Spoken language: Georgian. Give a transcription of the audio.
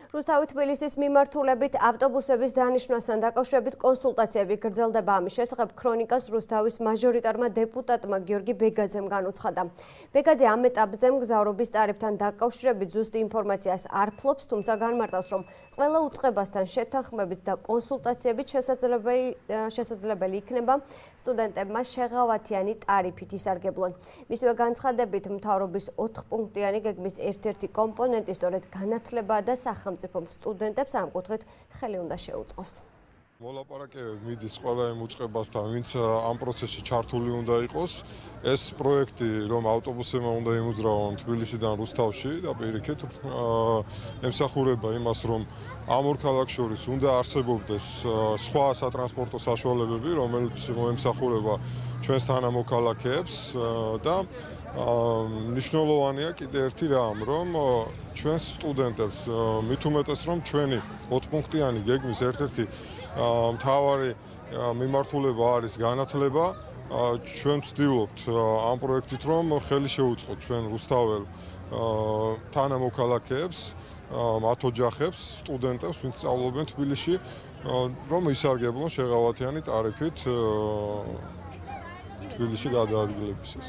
რუსთავი თბილისის მიმართულებით ავტობუსების დანიშვნასთან დაკავშირებით კონსულტაციები გრძელდება. ამის შესახებ ქრონიკას რუსთავის მაჟორიტარმა დეპუტატმა გიორგი ბეგაძემ განუცხადა. ბეგაძე ამ ეტაპზე მგზავრობის ტარიფთან დაკავშირებით ზუსტ ინფორმაციას არ ფლობს, თუმცა განმარტავს, რომ ყველა უწყებასთან შეთანხმებით და კონსულტაციებით შესაძლებელი იქნება სტუდენტებმა შეღავათიანი ტარიფით ისარგებლონ. მისივე განცხადებით, მთავრობის 4-პუნქტიანი გეგმის ერთ-ერთი კომპონენტი სწორედ განათლება და სახელმწიფო სტუდენტებს ამ კუთხით ხელი უნდა შეუწყოს. მოლაპარაკებები მიდის ყველა იმ უწყებასთან, ვინც ამ პროცესში ჩართული უნდა იყოს. ეს პროექტი, რომ ავტობუსებმა უნდა იმოძრავონ თბილისიდან რუსთავში და პირიქით ემსახურება იმას, რომ ამ ორ ქალაქს შორის უნდა არსებობდეს სხვა სატრანსპორტო საშუალებები, რომელიც მოემსახურება ჩვენს თანამოქალაქეებს და მნიშვნელოვანია კიდე ერთი რამ, რომ ჩვენს სტუდენტებს მით უმეტეს, რომ ჩვენი 4-პუნქტიანი გეგმის ერთ-ერთი მთავარი მიმართულება არის განათლება. ჩვენ ვცდილობთ ამ პროექტით, რომ ხელი შევუწყოთ ჩვენ რუსთაველ თანამოქალაქეებს, მათ ოჯახებს, სტუდენტებს, ვინც სწავლობენ თბილისში, რომ ისარგებლონ შეღავათიანი ტარიფით თბილისში გადაადგილებისას.